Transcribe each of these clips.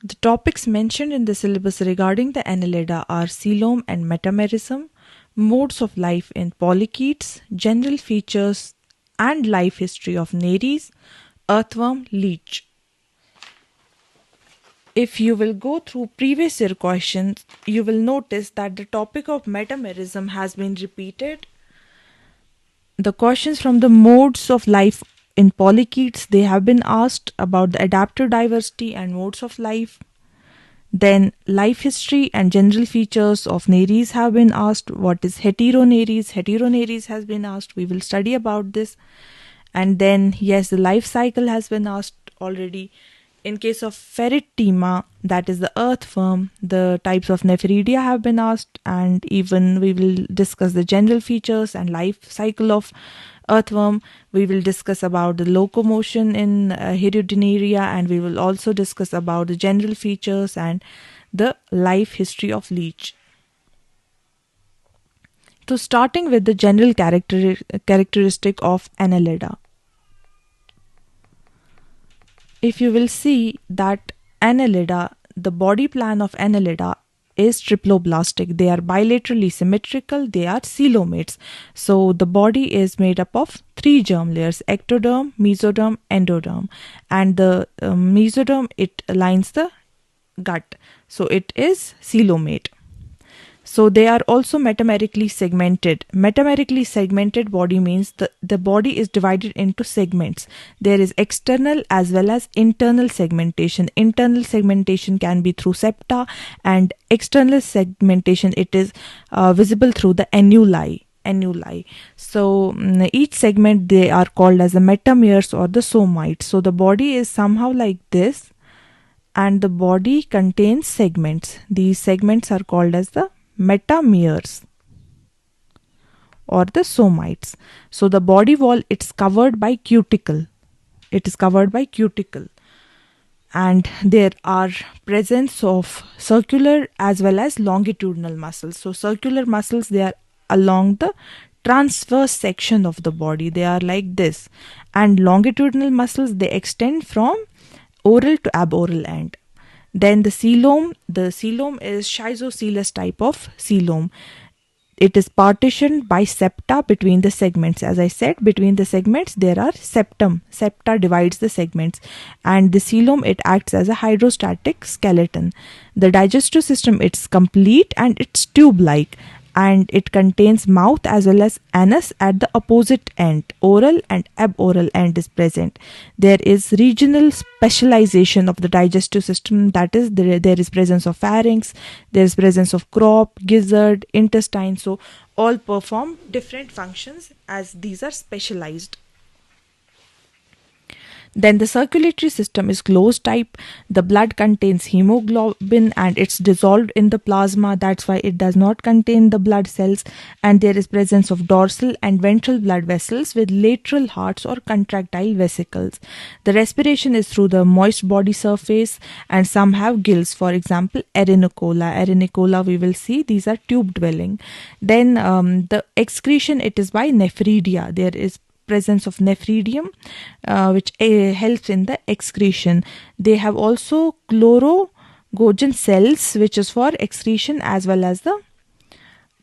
The topics mentioned in the syllabus regarding the Annelida are coelom and metamerism, modes of life in polychaetes, general features and life history of Nereis, earthworm, leech. If you will go through previous year questions, you will notice that the topic of metamerism has been repeated. The questions from the modes of life in polychaetes, they have been asked about the adaptive diversity and modes of life. Then life history and general features of Nereis have been asked. What is Heteronereis? Heteronereis has been asked. We will study about this. And then yes, the life cycle has been asked already. In case of Ferretima, that is the earthworm, the types of Nephridia have been asked, and even we will discuss the general features and life cycle of earthworm. We will discuss about the locomotion in Heteroneria, and we will also discuss about the general features and the life history of leech. So starting with the general characteristic of Annelida. If you will see that Annelida, the body plan of Annelida is triploblastic. They are bilaterally symmetrical. They are coelomates. So the body is made up of three germ layers: ectoderm, mesoderm, endoderm. And the mesoderm, it lines the gut. So it is coelomate. So they are also metamerically segmented. Metamerically segmented body means the body is divided into segments. There is external as well as internal segmentation. Internal segmentation can be through septa, and external segmentation, it is visible through the annuli. So each segment, they are called as the metameres or the somites. So the body is somehow like this, and the body contains segments. These segments are called as the metameres or the somites. So the body wall, it's covered by cuticle. It is covered by cuticle. And there are presence of circular as well as longitudinal muscles. So circular muscles, they are along the transverse section of the body. They are like this. And longitudinal muscles, they extend from oral to aboral end. Then the coelom is schizochelous type of coelom. It is partitioned by septa between the segments. As I said, between the segments there are septum. Septa divides the segments, and the coelom, it acts as a hydrostatic skeleton. The digestive system, it's complete and it's tube-like, and it contains mouth as well as anus at the opposite end. Oral and aboral end is present. There is regional specialization of the digestive system, that is there is presence of pharynx, there is presence of crop, gizzard, intestine. So all perform different functions as these are specialized. Then the circulatory system is closed type. The blood contains hemoglobin and it's dissolved in the plasma. That's why it does not contain the blood cells. And there is presence of dorsal and ventral blood vessels with lateral hearts or contractile vesicles. The respiration is through the moist body surface, and some have gills. For example, Erinicola. Erinicola, we will see these are tube dwelling. Then the excretion, it is by nephridia. There is presence of nephridium, which helps in the excretion. They have also chlorogogen cells, which is for excretion as well as the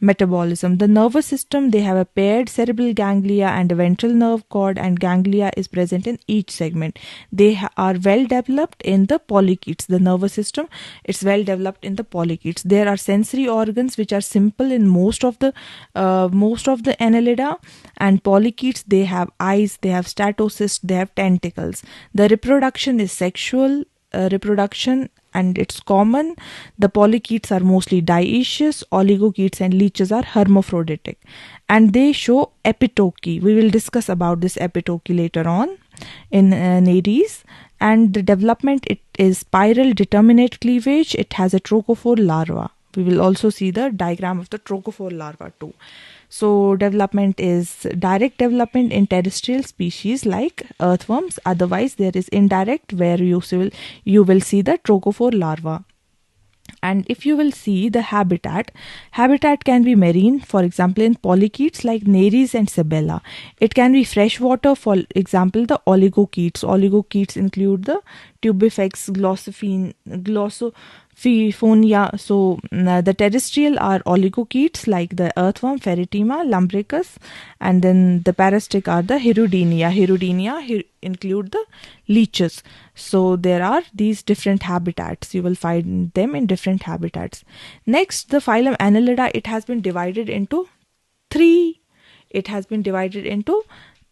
metabolism. The nervous system, they have a paired cerebral ganglia and a ventral nerve cord, and ganglia is present in each segment. They are well developed in the polychaetes. The nervous system, it's well developed in the polychaetes. There are sensory organs which are simple in most of the Annelida, and polychaetes, they have eyes, they have statocysts, they have tentacles. The reproduction is sexual reproduction, and it's common. The polychaetes are mostly dioecious. Oligochaetes and leeches are hermaphroditic, and they show epitoky. We will discuss about this epitoky later on in Nereis. And the development, it is spiral determinate cleavage. It has a trochophore larva. We will also see the diagram of the trochophore larva too. So development is direct development in terrestrial species like earthworms. Otherwise, there is indirect, where you will see the trochophore larva. And if you will see the habitat can be marine, for example in polychaetes like Nereis and Sabella. It can be freshwater, for example the oligochaetes include the tubifex, glossophifonia. So the terrestrial are oligochaetes like the earthworm Ferritima, Lumbricus, and then the parasitic are the Hirudinea include the leeches. So there are these different habitats. You will find them in different habitats. Next, the phylum Annelida, it has been divided into three. It has been divided into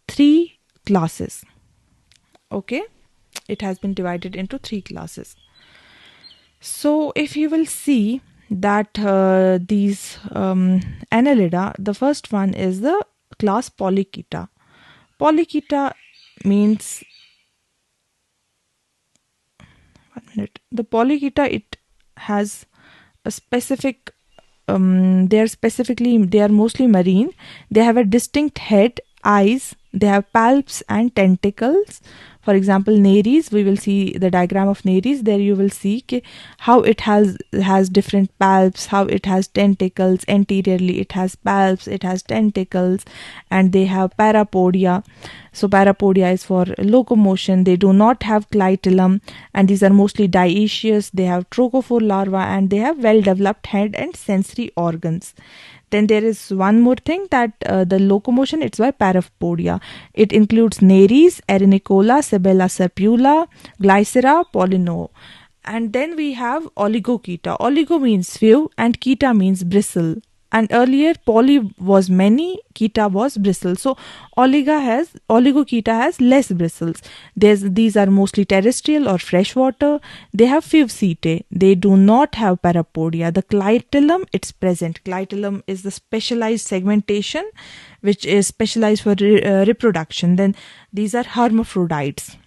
three classes. Okay, it has been divided into three classes. So if you will see that these Annelida, the first one is the class Polychaeta. Polychaeta means, one minute, the Polychaeta, it has a specific they are mostly marine. They have a distinct head, eyes, they have palps and tentacles. For example, Nereis, we will see the diagram of Nereis. There you will see how it has different palps, how it has tentacles. Anteriorly it has palps, it has tentacles, and they have parapodia. So parapodia is for locomotion. They do not have clitellum, and these are mostly dioecious. They have trochophore larva, and they have well developed head and sensory organs. Then there is one more thing, that the locomotion, it's by parapodia. It includes Nereis, Erinicola, Sabella serpula, Glycera, Pollino. And then we have oligochaeta. Oligo means few and chaeta means bristle. And earlier poly was many, chaeta was bristle. So oligochaeta has less bristles. These are mostly terrestrial or freshwater. They have few setae. They do not have parapodia. The clitellum, it's present. Clitellum is the specialized segmentation which is specialized for reproduction. Then these are hermaphrodites.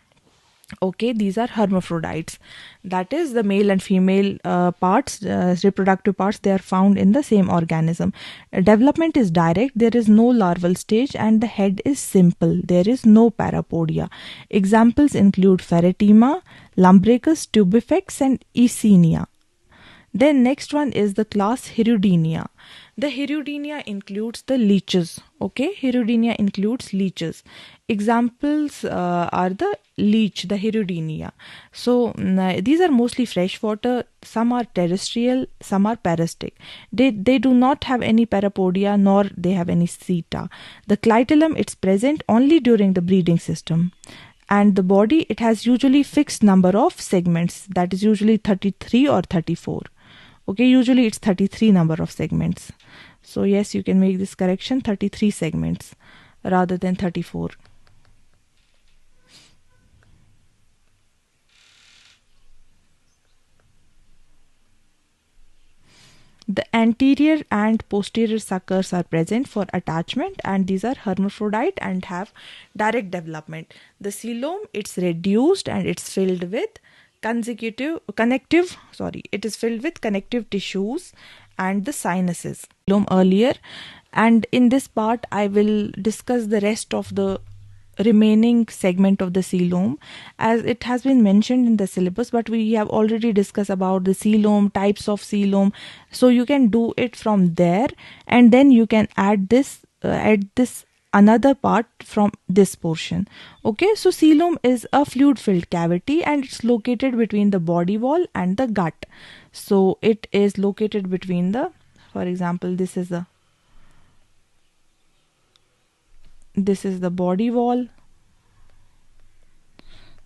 Okay, these are hermaphrodites. That is, the male and female parts, reproductive parts, they are found in the same organism. Development is direct. There is no larval stage, and the head is simple. There is no parapodia. Examples include Ferritima, Lumbricus, Tubifex, and Eisenia. Then next one is the class Hirudinea. The Hirudinea includes the leeches. Okay, Hirudinea includes leeches. Examples are the leech, the Hirudinea. So these are mostly freshwater. Some are terrestrial, some are parasitic. They do not have any parapodia, nor they have any seta. The clitellum, it's present only during the breeding system. And the body, it has usually fixed number of segments, that is usually 33 or 34. Okay, usually it's 33 number of segments. So yes, you can make this correction, 33 segments rather than 34. The anterior and posterior suckers are present for attachment, and these are hermaphrodite and have direct development. The coelom, it's reduced and it's filled with it is filled with connective tissues and the sinuses earlier. And in this part I will discuss the rest of the remaining segment of the coelom, as it has been mentioned in the syllabus, but we have already discussed about the coelom, types of coelom. So you can do it from there, and then you can add this another part from this portion. Okay, so coelom is a fluid filled cavity, and it's located between the body wall and the gut. So it is located between the, for example, this is the body wall,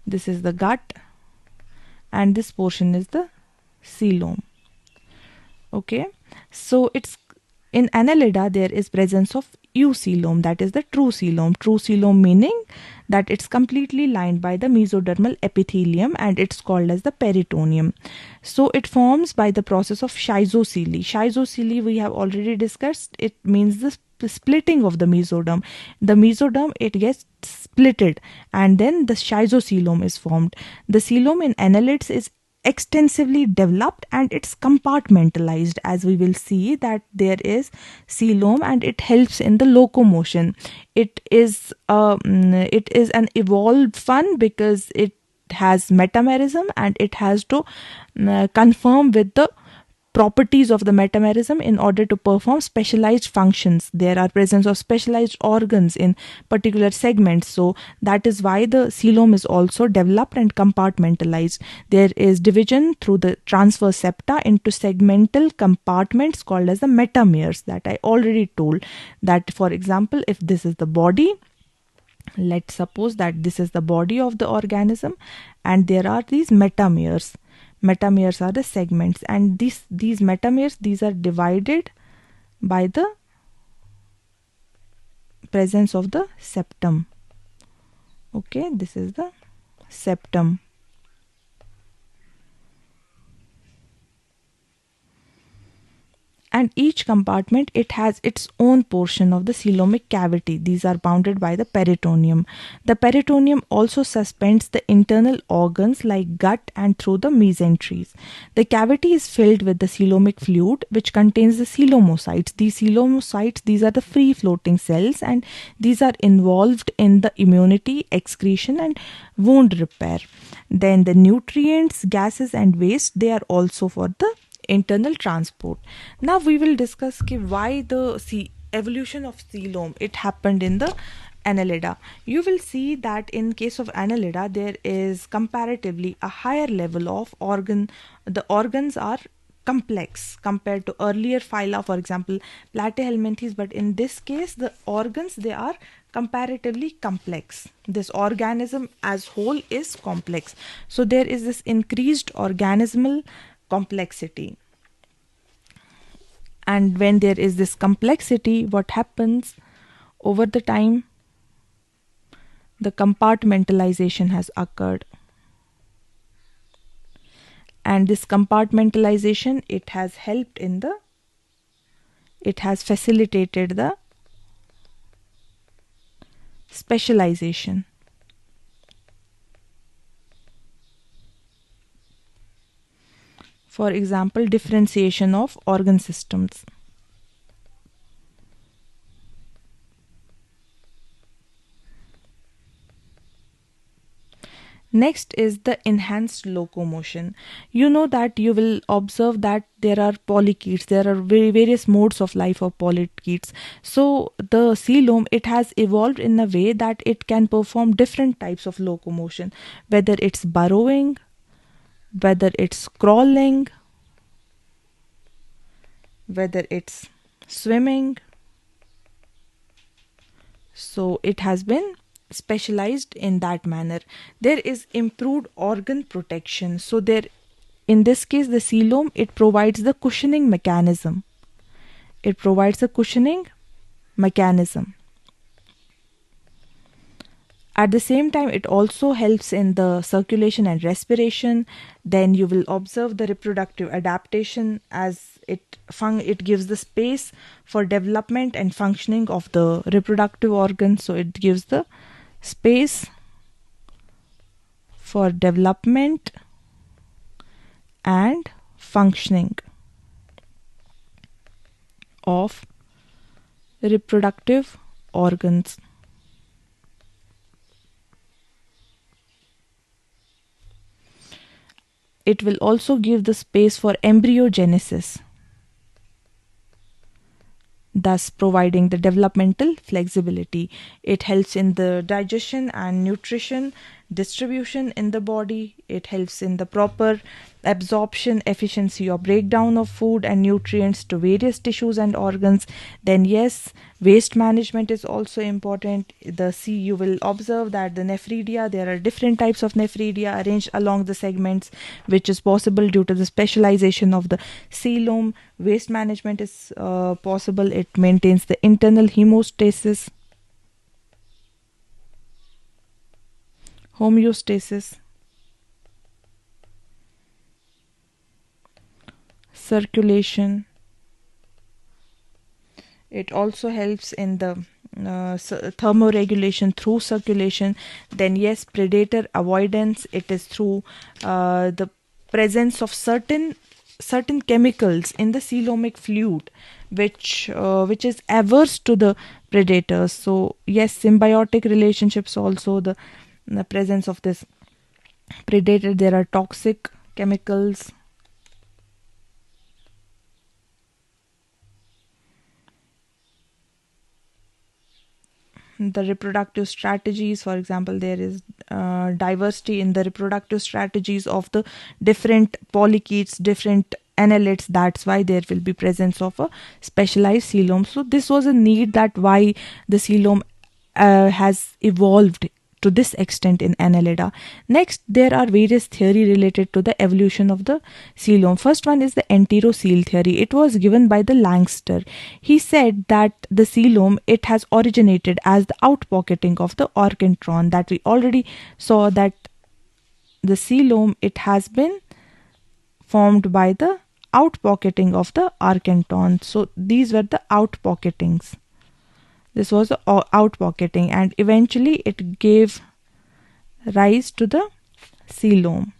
this is the gut, and this portion is the coelom. Okay, so it's in Annelida there is presence of eucoelom, that is the true coelom. True coelom meaning that it's completely lined by the mesodermal epithelium, and it's called as the peritoneum. So it forms by the process of schizocele. Schizocele we have already discussed. It means the splitting of the mesoderm. The mesoderm, it gets splitted, and then the schizocoelom is formed. The coelom in annelids is extensively developed and it's compartmentalized, as we will see that there is coelom and it helps in the locomotion. It is an evolved one because it has metamerism and it has to conform with the properties of the metamerism in order to perform specialized functions. There are presence of specialized organs in particular segments, so that is why the coelom is also developed and compartmentalized. There is division through the transverse septa into segmental compartments called as the metameres, that I already told. That, for example, if this is the body, let's suppose that this is the body of the organism, and there are these metameres. Metameres are the segments, and these metameres, these are divided by the presence of the septum. Okay, this is the septum. And each compartment, it has its own portion of the coelomic cavity. These are bounded by the peritoneum. The peritoneum also suspends the internal organs like gut and through the mesenteries. The cavity is filled with the coelomic fluid, which contains the coelomocytes. These coelomocytes, these are the free floating cells, and these are involved in the immunity, excretion, and wound repair. Then the nutrients, gases, and waste, they are also for the internal transport. Now we will discuss why the evolution of coelom, it happened in the Annelida. You will see that in case of Annelida, there is comparatively a higher level of organ. The organs are complex compared to earlier phyla, for example Platyhelminthes, but in this case the organs, they are comparatively complex. This organism as whole is complex, so there is this increased organismal complexity. And when there is this complexity, what happens over the time? The compartmentalization has occurred, and this compartmentalization, it has facilitated the specialization. For example, differentiation of organ systems. Next is the enhanced locomotion. You know that you will observe that there are polychaetes. There are various modes of life of polychaetes. So the coelom, it has evolved in a way that it can perform different types of locomotion, whether it's burrowing, whether it's crawling, whether it's swimming. So it has been specialized in that manner. There is improved organ protection. So there, in this case, the coelom, it provides the cushioning mechanism. It provides a cushioning mechanism. At the same time, it also helps in the circulation and respiration. Then you will observe the reproductive adaptation, as it gives the space for development and functioning of the reproductive organs. So it gives the space for development and functioning of reproductive organs. It will also give the space for embryogenesis, thus providing the developmental flexibility. It helps in the digestion and nutrition distribution in the body. It helps in the proper absorption, efficiency or breakdown of food and nutrients to various tissues and organs. Then yes, waste management is also important. You will observe that the nephridia, there are different types of nephridia arranged along the segments, which is possible due to the specialization of the coelom. Waste management is possible. It maintains the internal homeostasis, circulation. It also helps in the thermoregulation through circulation. Then yes, predator avoidance. It is through the presence of certain chemicals in the coelomic fluid, which is averse to the predators. So yes, symbiotic relationships also, the presence of this predator. There are toxic chemicals the reproductive strategies. For example, there is diversity in the reproductive strategies of the different polychaetes, different annelids. That's why there will be presence of a specialized coelom. So this was a need, that why the coelom has evolved to this extent in Annelida. Next, there are various theory related to the evolution of the coelom. First one is the enterocele theory. It was given by the Langston. He said that the coelom, it has originated as the outpocketing of the orchentron, that we already saw that the coelom, it has been formed by the outpocketing of the orchentron. So these were the outpocketings. This was the outpocketing, and eventually it gave rise to the coelom.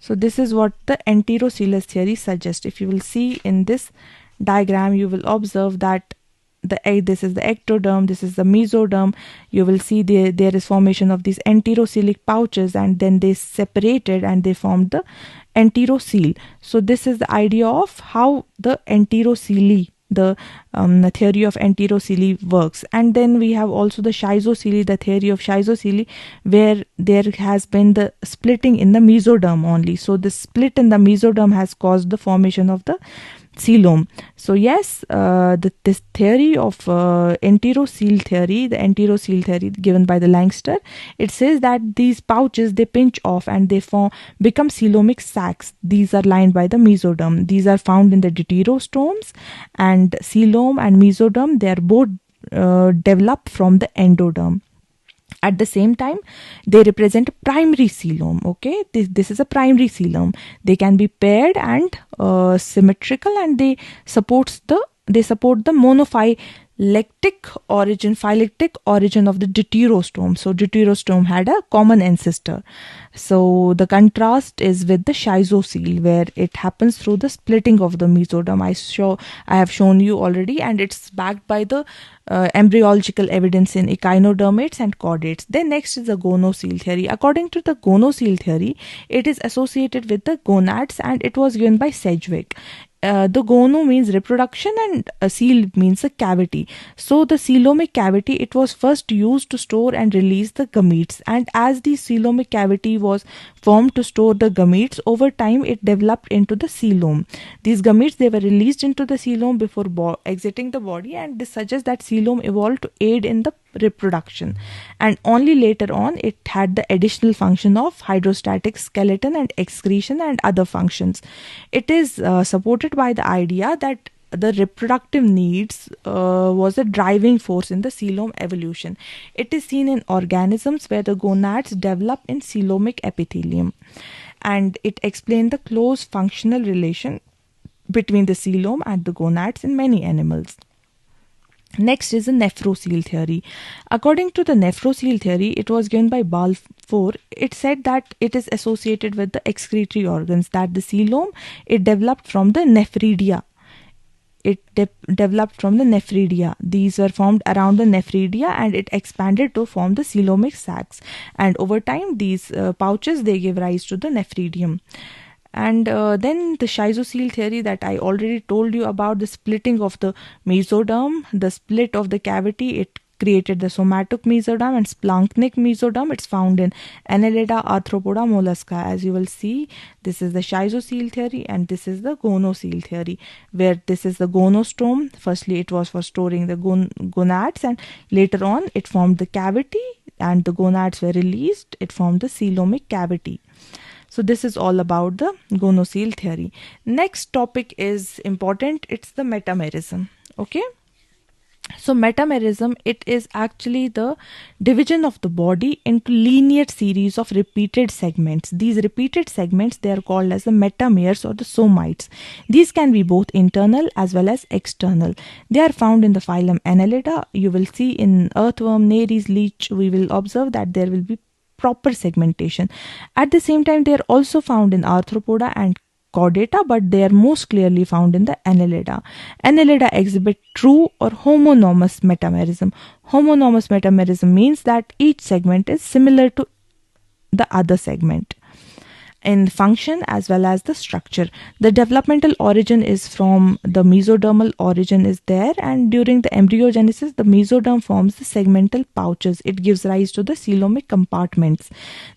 So this is what the enterocoelous theory suggests. If you will see in this diagram, you will observe that this is the ectoderm, this is the mesoderm. You will see there is formation of these enterocelic pouches, and then they separated and they formed the enterocele. So this is the idea of how the enterocele, the theory of enterocele works. And then we have also the schizocele, the theory of schizocele, where there has been the splitting in the mesoderm only. So the split in the mesoderm has caused the formation of the coelom. So yes, this theory of enterocele theory, the enterocele theory given by the Langston, it says that these pouches, they pinch off and they become coelomic sacs. These are lined by the mesoderm. These are found in the deuterostomes, and coelom and mesoderm, they are both developed from the endoderm. At the same time, they represent primary coelom. Okay, this is a primary coelom. They can be paired and symmetrical, and they support the monophyletic origin of the deuterostome. So deuterostome had a common ancestor. So the contrast is with the schizocele, where it happens through the splitting of the mesoderm. I have shown you already, and it's backed by the embryological evidence in echinodermates and chordates. Then next is the gonocele theory. According to the gonocele theory, it is associated with the gonads, and it was given by Sedgwick. The gono means reproduction, and cele means a cavity. So the coelomic cavity, it was first used to store and release the gametes, and as the coelomic cavity was formed to store the gametes, over time it developed into the coelom. These gametes, they were released into the coelom before exiting the body, and this suggests that coelom evolved to aid in the reproduction, and only later on it had the additional function of hydrostatic skeleton and excretion and other functions. It is supported by the idea that the reproductive needs was a driving force in the coelom evolution. It is seen in organisms where the gonads develop in coelomic epithelium, and it explained the close functional relation between the coelom and the gonads in many animals. Next is the nephrocele theory. According to the nephrocele theory, it was given by Balfour. It said that it is associated with the excretory organs, that the coelom, it developed from the nephridia. These were formed around the nephridia, and it expanded to form the coelomic sacs. And over time, these pouches, they gave rise to the nephridium. And then the schizocele theory that I already told you about, the splitting of the mesoderm, the split of the cavity, it created the somatic mesoderm and splanchnic mesoderm. It's found in Annelida, Arthropoda, mollusca. As you will see, this is the schizocele theory, and this is the gonocele theory, where this is the gonostome. Firstly, it was for storing the gonads, and later on it formed the cavity, and the gonads were released. It formed the coelomic cavity. So this is all about the gonocele theory. Next topic is important. It's the metamerism. Okay. So metamerism, it is actually the division of the body into linear series of repeated segments. These repeated segments, they are called as the metameres or the somites. These can be both internal as well as external. They are found in the phylum Annelida. You will see in earthworm, Nereis, leech, we will observe that there will be proper segmentation. At the same time, they are also found in Arthropoda and Chordata, but they are most clearly found in the Annelida. Annelida exhibit true or homonymous metamerism. Homonymous metamerism means that each segment is similar to the other segment. in function as well as the structure. The developmental origin is from the mesodermal origin is there, and during the embryogenesis the mesoderm forms the segmental pouches. It gives rise to the coelomic compartments.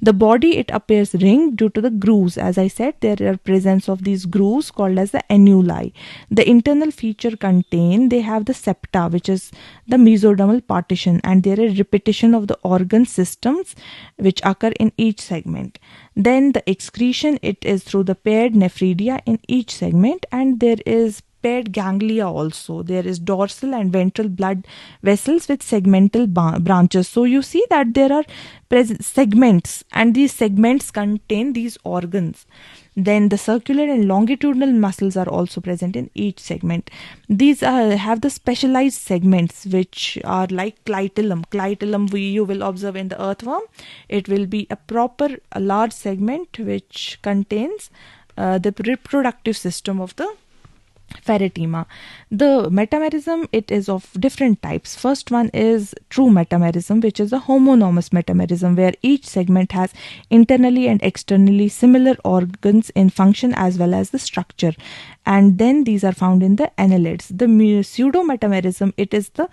The body, it appears ringed due to the grooves. As I said, there are presence of these grooves called as the annuli. The internal feature contain, they have the septa, which is the mesodermal partition, and there is repetition of the organ systems which occur in each segment. Then the excretion, it is through the paired nephridia in each segment, and there is paired ganglia also. There is dorsal and ventral blood vessels with segmental branches. So you see that there are segments, and these segments contain these organs. Then the circular and longitudinal muscles are also present in each segment. These have the specialized segments which are like clitellum. Clitellum you will observe in the earthworm. It will be a large segment which contains the reproductive system of the pheretima. The metamerism, it is of different types. First one is true metamerism, which is a homonomous metamerism where each segment has internally and externally similar organs in function as well as the structure, and then these are found in the annelids. The pseudo metamerism, it is the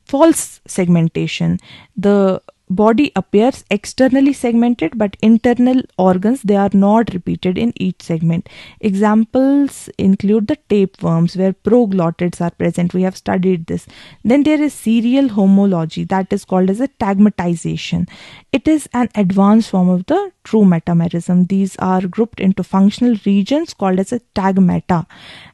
false segmentation. The body appears externally segmented, but internal organs, they are not repeated in each segment. Examples include the tapeworms where proglottids are present. We have studied this. Then there is serial homology, that is called as a tagmatization. It is an advanced form of the true metamerism. These are grouped into functional regions called as a tagmata,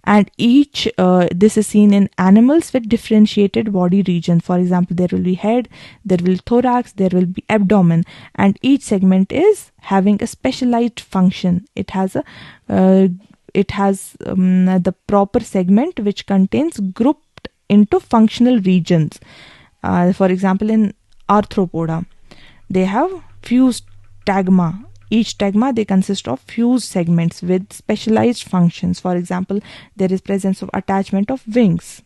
and each this is seen in animals with differentiated body region. For example, there will be head, there will be thorax, there will be abdomen, and each segment is having a specialized function. It has the proper segment which contains grouped into functional regions. For example, in arthropoda, they have fused tagma. Each tagma, they consist of fused segments with specialized functions. For example, there is presence of attachment of wings.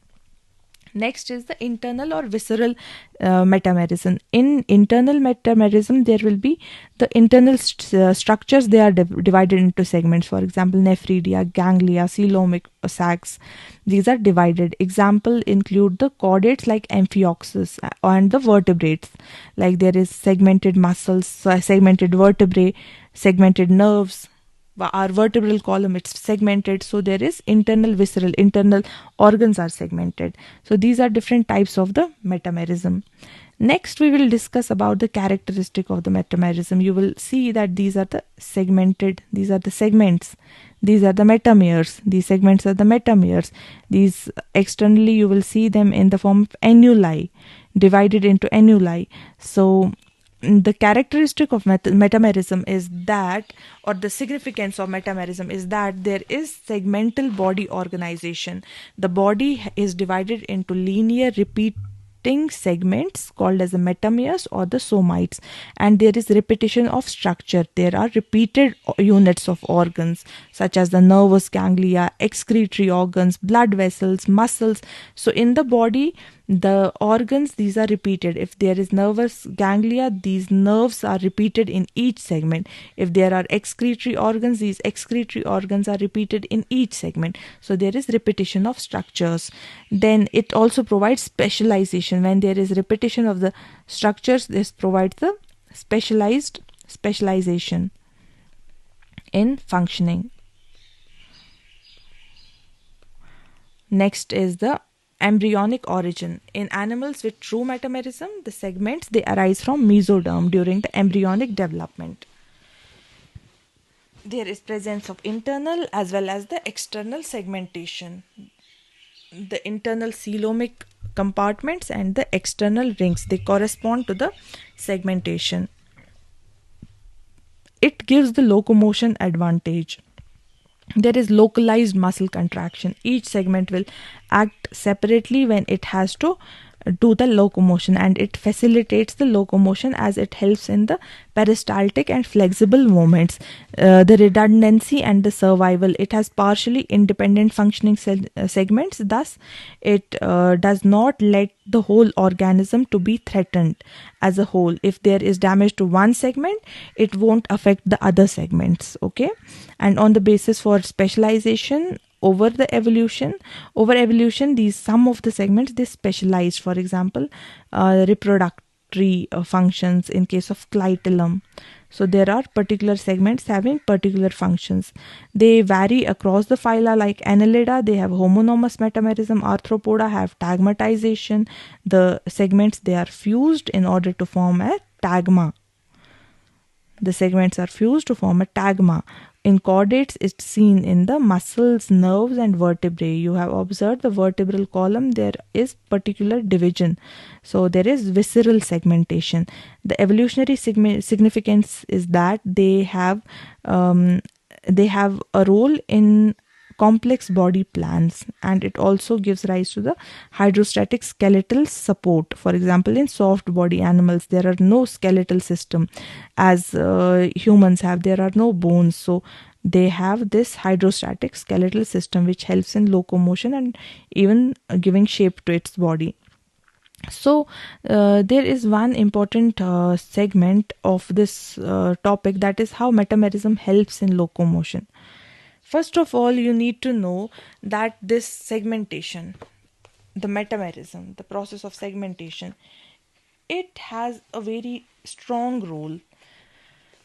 Next is the internal or visceral metamerism. In internal metamerism, there will be the internal structures, they are divided into segments. For example, nephridia, ganglia, coelomic sacs, these are divided. Example include the chordates like amphioxus and the vertebrates. Like there is segmented muscles, segmented vertebrae, segmented nerves. Our vertebral column, it's segmented. So there is internal, visceral, internal organs are segmented. So these are different types of the metamerism. Next we will discuss about the characteristic of the metamerism. You will see that these are the segmented, these are the segments, these are the metameres, these segments are the metameres. These externally you will see them in the form of annuli, divided into annuli. So the characteristic of metamerism is that, or the significance of metamerism is that there is segmental body organization. The body is divided into linear repeating segments called as the metameres or the somites, and there is repetition of structure. There are repeated units of organs such as the nervous ganglia, excretory organs, blood vessels, muscles. So in the body, the organs, these are repeated. If there is nervous ganglia, these nerves are repeated in each segment. If there are excretory organs, these excretory organs are repeated in each segment. So there is repetition of structures. Then it also provides specialization. When there is repetition of the structures, this provides the specialization in functioning. Next is the embryonic origin. In animals with true metamerism, the segments, they arise from mesoderm during the embryonic development. There is presence of internal as well as the external segmentation. The internal coelomic compartments and the external rings, they correspond to the segmentation. It gives the locomotion advantage. There is localized muscle contraction. Each segment will act separately when it has to to the locomotion, and it facilitates the locomotion as it helps in the peristaltic and flexible movements, the redundancy and the survival. It has partially independent functioning segments, thus it does not let the whole organism to be threatened as a whole. If there is damage to one segment, it won't affect the other segments. Okay, and on the basis for specialization over evolution, these some of the segments they specialized. For example, reproductory functions in case of clitellum. So there are particular segments having particular functions. They vary across the phyla, like Annelida, they have homonomous metamerism. Arthropoda have tagmatization. The segments they are fused in order to form a tagma. The segments are fused to form a tagma. In chordates, it's seen in the muscles, nerves, and vertebrae. You have observed the vertebral column, there is particular division. So there is visceral segmentation. The evolutionary significance is that they have a role in complex body plans, and it also gives rise to the hydrostatic skeletal support. For example, in soft body animals there are no skeletal system as humans have. There are no bones, so they have this hydrostatic skeletal system which helps in locomotion and even giving shape to its body. So there is one important segment of this topic, that is how metamerism helps in locomotion. First of all, you need to know that this segmentation, the metamerism, the process of segmentation, it has a very strong role.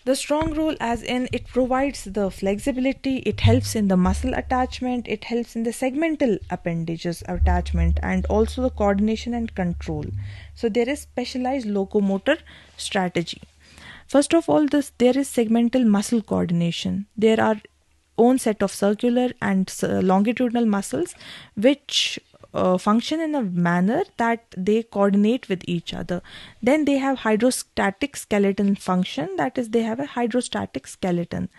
The strong role as in it provides the flexibility, it helps in the muscle attachment, it helps in the segmental appendages attachment, and also the coordination and control. So there is specialized locomotor strategy. First of all, there is segmental muscle coordination. There are own set of circular and longitudinal muscles which function in a manner that they coordinate with each other. Then they have hydrostatic skeleton function, that is, they have a hydrostatic skeleton.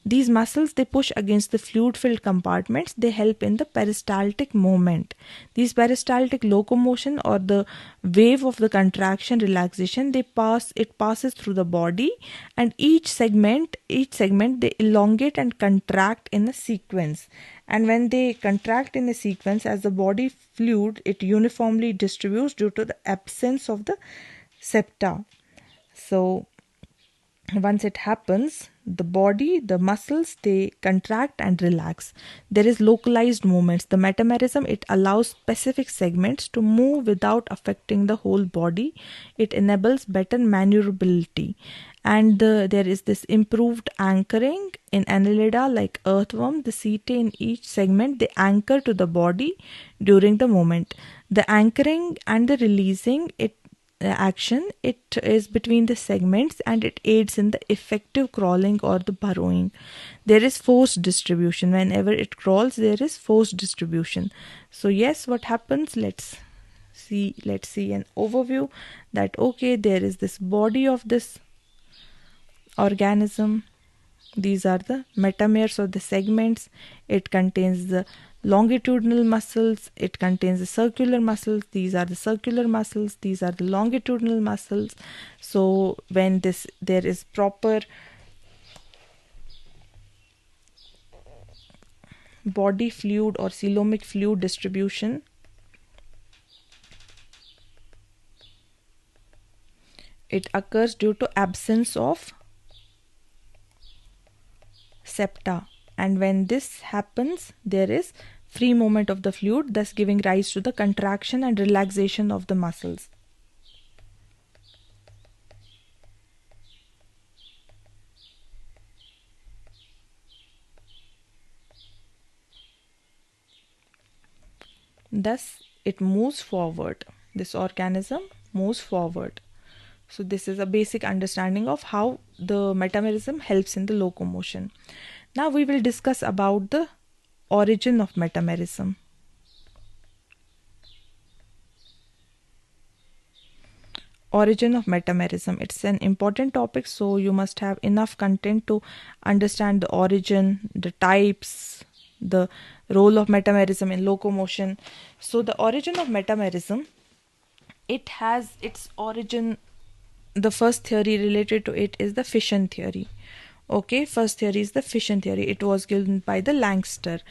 These muscles they push against the fluid filled compartments, they help in the peristaltic movement. These peristaltic locomotion, or the wave of the contraction relaxation, it passes through the body, and each segment they elongate and contract in a sequence. And when they contract in a sequence, as the body fluid, it uniformly distributes due to the absence of the septa. So once it happens, the body, the muscles, they contract and relax. There is localized movements. The metamerism, it allows specific segments to move without affecting the whole body. It enables better maneuverability. And there is this improved anchoring in Annelida, like earthworm. The setae in each segment, they anchor to the body during the movement. The anchoring and the releasing, action, it is between the segments, and it aids in the effective crawling or the burrowing. There is force distribution. Whenever it crawls, there is force distribution. So yes, what happens, let's see an overview that okay, there is this body of this organism. These are the metameres or the segments. It contains the longitudinal muscles, it contains the circular muscles. These are the circular muscles, these are the longitudinal muscles. So when there is proper body fluid or coelomic fluid distribution, it occurs due to absence of septa. And when this happens, there is free movement of the fluid, thus giving rise to the contraction and relaxation of the muscles. Thus, it moves forward. This organism moves forward. So this is a basic understanding of how the metamerism helps in the locomotion. Now we will discuss about the origin of metamerism. Origin of metamerism. It's an important topic, so you must have enough content to understand the origin, the types, the role of metamerism in locomotion. So the origin of metamerism it has its origin. The first theory related to it is the fission theory. Okay, first theory is the fission theory. It was given by the Langston.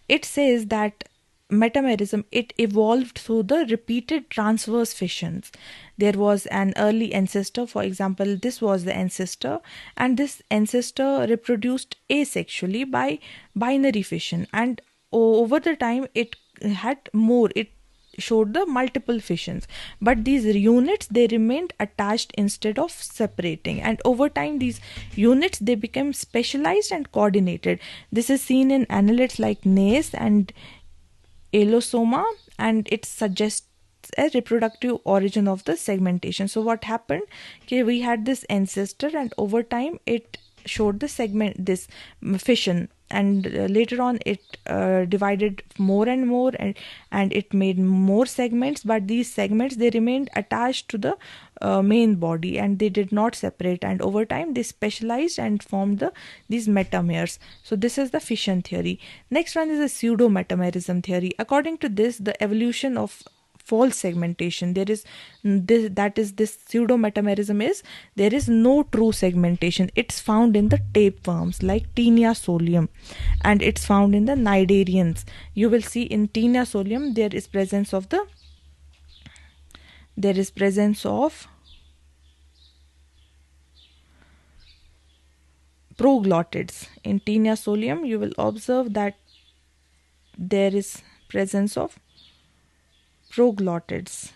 It says that metamerism, it evolved through the repeated transverse fissions. There was an early ancestor, for example, this was the ancestor, and this ancestor reproduced asexually by binary fission, and over the time it had more, it showed the multiple fissions, but these units, they remained attached instead of separating, and over time these units, they became specialized and coordinated. This is seen in annelids like gneiss and Elosoma, and it suggests a reproductive origin of the segmentation. So what happened, okay, we had this ancestor, and over time it showed the segment, this fission, and later on it divided more and more, and it made more segments, but these segments, they remained attached to the main body, and they did not separate, and over time they specialized and formed these metameres. So this is the fission theory. Next one is the pseudo metamerism theory. According to this, the evolution of false segmentation, there is this, that is this pseudo metamerism, is there is no true segmentation. It's found in the tapeworms like Taenia solium, and it's found in the cnidarians. You will see in Taenia solium there is presence of proglottids. In Taenia solium you will observe that there is presence of proglottids.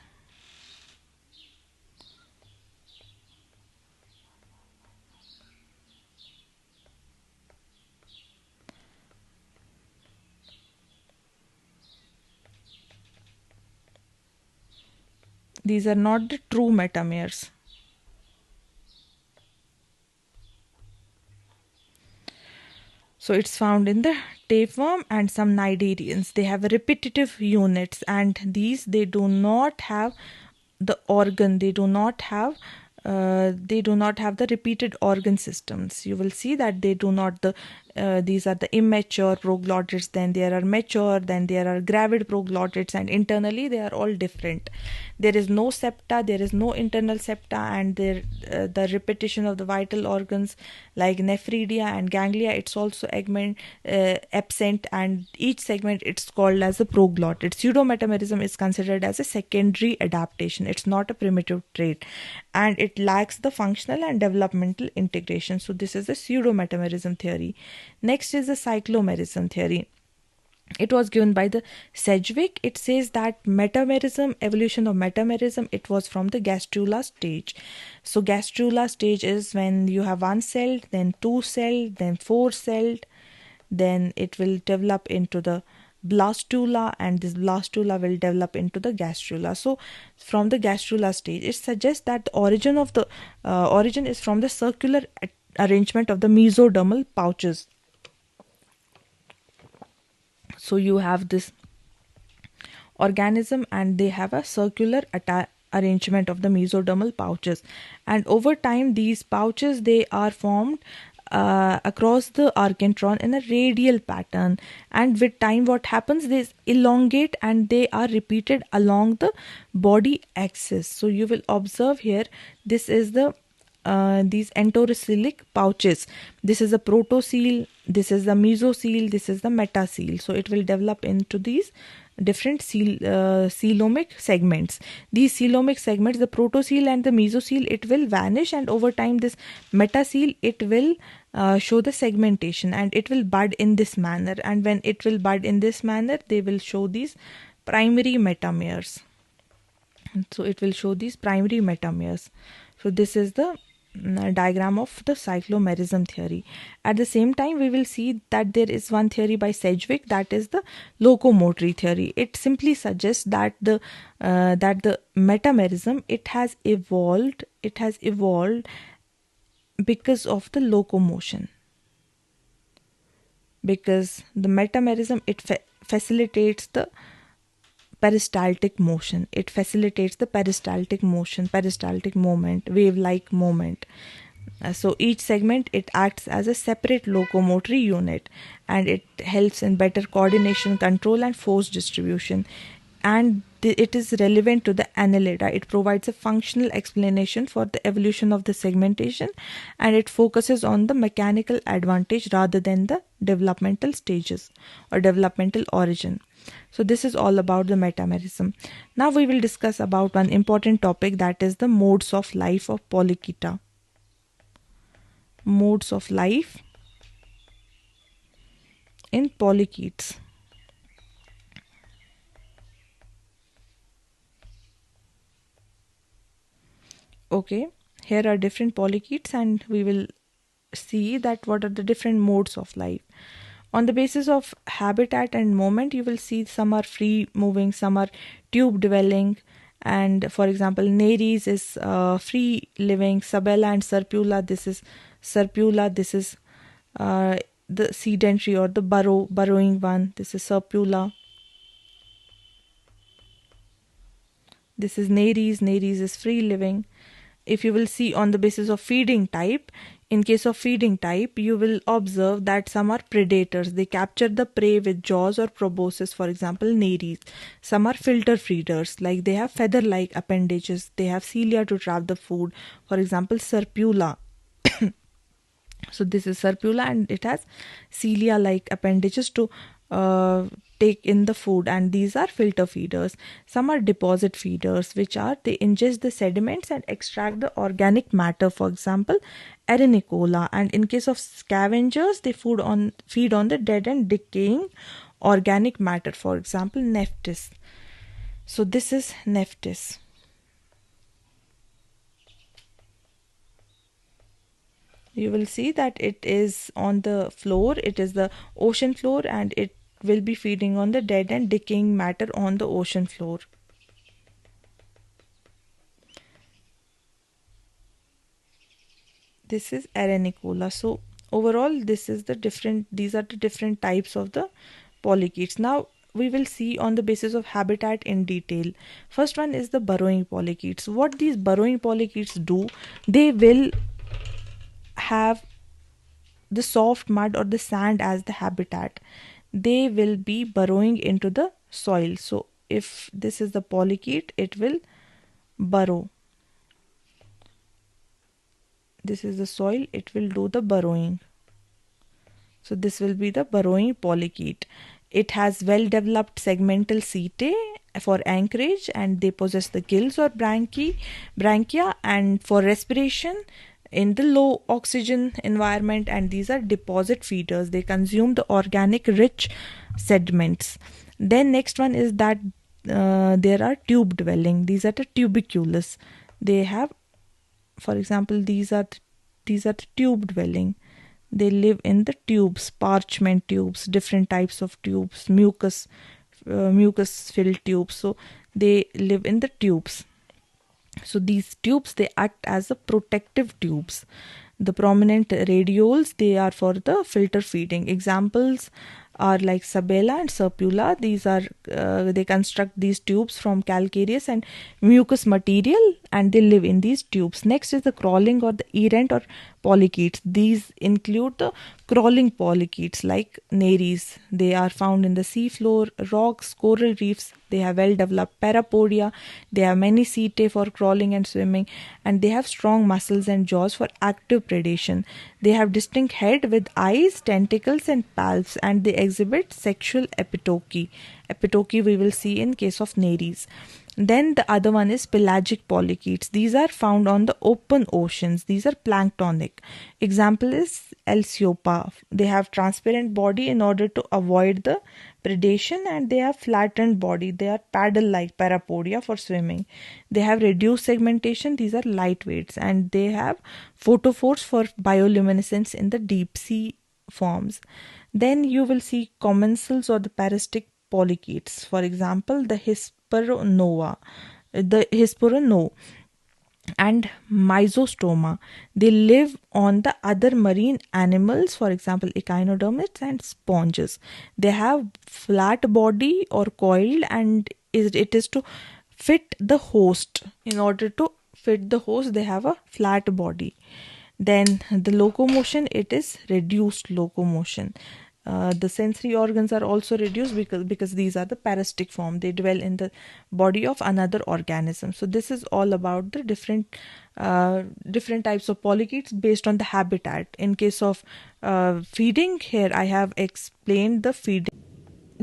These are not the true metameres. So it's found in the tapeworm and some cnidarians. They have repetitive units, and these, they do not have the organ. They do not have the repeated organ systems. You will see that they do not, these are the immature proglottids, then there are mature, then there are gravid proglottids, and internally they are all different. There is no septa, there is no internal septa, and the repetition of the vital organs like nephridia and ganglia, it's also absent, and each segment, it's called as a proglottid. Pseudometamerism is considered as a secondary adaptation. It's not a primitive trait, and it lacks the functional and developmental integration. So this is the pseudometamerism theory. Next is the cyclomerism theory. It was given by the Sedgwick. It says that evolution of metamerism, it was from the gastrula stage. So gastrula stage is when you have one celled, then two celled, then four celled, then it will develop into the blastula, and this blastula will develop into the gastrula. So from the gastrula stage, it suggests that the origin is from the circular arrangement of the mesodermal pouches. So you have this organism, and they have a circular arrangement of the mesodermal pouches, and over time these pouches, they are formed across the archentron in a radial pattern, and with time what happens, they elongate and they are repeated along the body axis. So you will observe here, this is these enterocoelic pouches. This is a protocele, this is the mesocele, this is the metacele. So it will develop into these different coelomic segments. These coelomic segments, the protocele and the mesocele, it will vanish, and over time this metacele, it will show the segmentation, and it will bud in this manner, and when it will bud in this manner, they will show these primary metameres. So it will show these primary metameres. So this is the diagram of the cyclomerism theory. At the same time, we will see that there is one theory by Sedgwick, that is the locomotory theory. It simply suggests that the metamerism, it has evolved because of the locomotion, because the metamerism, it facilitates the peristaltic motion. It facilitates the peristaltic motion, peristaltic moment, wave-like moment. So each segment, it acts as a separate locomotory unit, and it helps in better coordination, control, and force distribution. and it is relevant to the Annelida. It provides a functional explanation for the evolution of the segmentation, and it focuses on the mechanical advantage rather than the developmental stages or developmental origin. So this is all about the metamerism. Now we will discuss about one important topic, that is the modes of life of Polychaeta. Modes of life in polychaetes. Okay, here are different polychaetes and we will see that what are the different modes of life. On the basis of habitat and movement, you will see some are free moving, some are tube dwelling, and for example Nereis is free living. Sabella and Serpula, this is Serpula, this is the sedentary or the burrowing one, this is Serpula. This is Nereis, Nereis is free living. If you will see on the basis of feeding type, in case of feeding type, you will observe that some are predators. They capture the prey with jaws or proboscis, for example, Nereis. Some are filter feeders, like they have feather-like appendages. They have cilia to trap the food, for example, Serpula. So this is Serpula and it has cilia-like appendages to take in the food, and these are filter feeders. Some are deposit feeders, which are they ingest the sediments and extract the organic matter, for example Arenicola. And in case of scavengers, they feed on the dead and decaying organic matter, for example Nephthys. So this is Nephthys. You will see that it is on the floor, it is the ocean floor, and it will be feeding on the dead and decaying matter on the ocean floor. This is Arenicola. So overall these are the different types of the polychaetes. Now we will see on the basis of habitat in detail. First one is the burrowing polychaetes. What these burrowing polychaetes do, they will have the soft mud or the sand as the habitat. They will be burrowing into the soil. So if this is the polychaete, it will burrow. This is the soil, it will do the burrowing. So this will be the burrowing polychaete. It has well developed segmental setae for anchorage, and they possess the gills or branchia and for respiration in the low oxygen environment, and these are deposit feeders. They consume the organic rich sediments. Then next one is that there are tube dwelling. These are the tuberculous. They have, for example, these are the tube dwelling. They live in the tubes, parchment tubes, different types of tubes, mucus filled tubes. So they live in the tubes. So these tubes, they act as a protective tubes. The prominent radioles, they are for the filter feeding. Examples are like Sabella and Serpula. These are they construct these tubes from calcareous and mucous material, and they live in these tubes. Next is the crawling or the errant or polychaetes. These include the crawling polychaetes like Nereis. They are found in the seafloor, rocks, coral reefs. They have well developed parapodia. They have many setae for crawling and swimming, and they have strong muscles and jaws for active predation. They have distinct head with eyes, tentacles and palps, and they exhibit sexual epitoky. Epitoky we will see in case of Nereis. Then the other one is pelagic polychaetes. These are found on the open oceans. These are planktonic. Example is Elsiopa. They have transparent body in order to avoid the predation, and they have flattened body. They are paddle-like parapodia for swimming. They have reduced segmentation. These are lightweights, and they have photophores for bioluminescence in the deep sea forms. Then you will see commensals or the parasitic polychaetes. For example, the Hesperonova, and Myzostoma. They live on the other marine animals, for example, echinodermids and sponges. They have flat body or coiled, and it is to fit the host. In order to fit the host, they have a flat body. Then the locomotion, it is reduced locomotion. The sensory organs are also reduced because these are the parasitic form. They dwell in the body of another organism. So this is all about the different types of polychaetes based on the habitat. In case of feeding, here I have explained the feeding.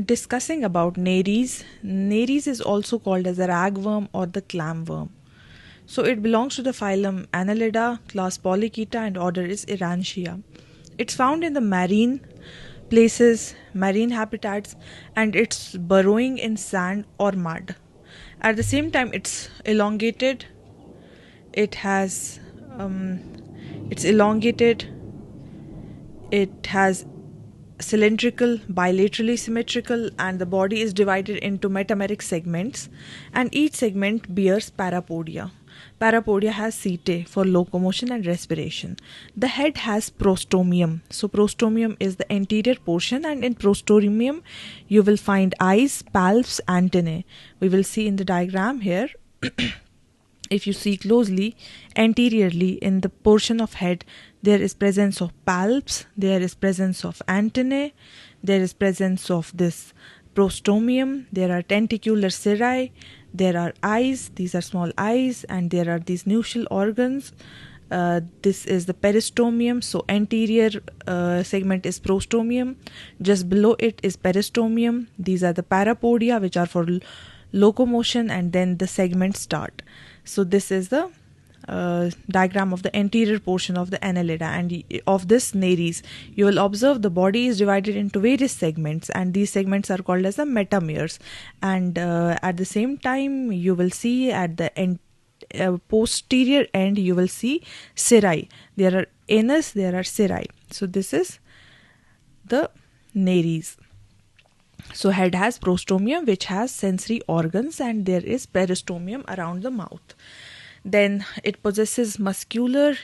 Discussing about Nares. Nares is also called as a ragworm or the clamworm. So it belongs to the phylum Annelida, class Polychaeta, and order is Erantia. It's found in the marine places, marine habitats, and it's burrowing in sand or mud. At the same time, it's elongated. It has, it's elongated. It has cylindrical, bilaterally symmetrical, and the body is divided into metameric segments, and each segment bears parapodia. Parapodia has setae for locomotion and respiration. The head has prostomium. So prostomium is the anterior portion, and in prostomium you will find eyes, palps, antennae. We will see in the diagram here. If you see closely, anteriorly in the portion of head, there is presence of palps, there is presence of antennae, there is presence of this prostomium, there are tentacular cirri, there are eyes, these are small eyes, and there are these nuchal organs. This is the peristomium. So anterior segment is prostomium, just below it is peristomium. These are the parapodia, which are for locomotion, and then the segments start. So this is the diagram of the anterior portion of the Annelida, and of this Nares. You will observe the body is divided into various segments, and these segments are called as the metameres. And at the same time, you will see at the posterior end, you will see cirri. There are anus, there are cirri. So this is the Nares. So head has prostomium, which has sensory organs, and there is peristomium around the mouth. Then it possesses muscular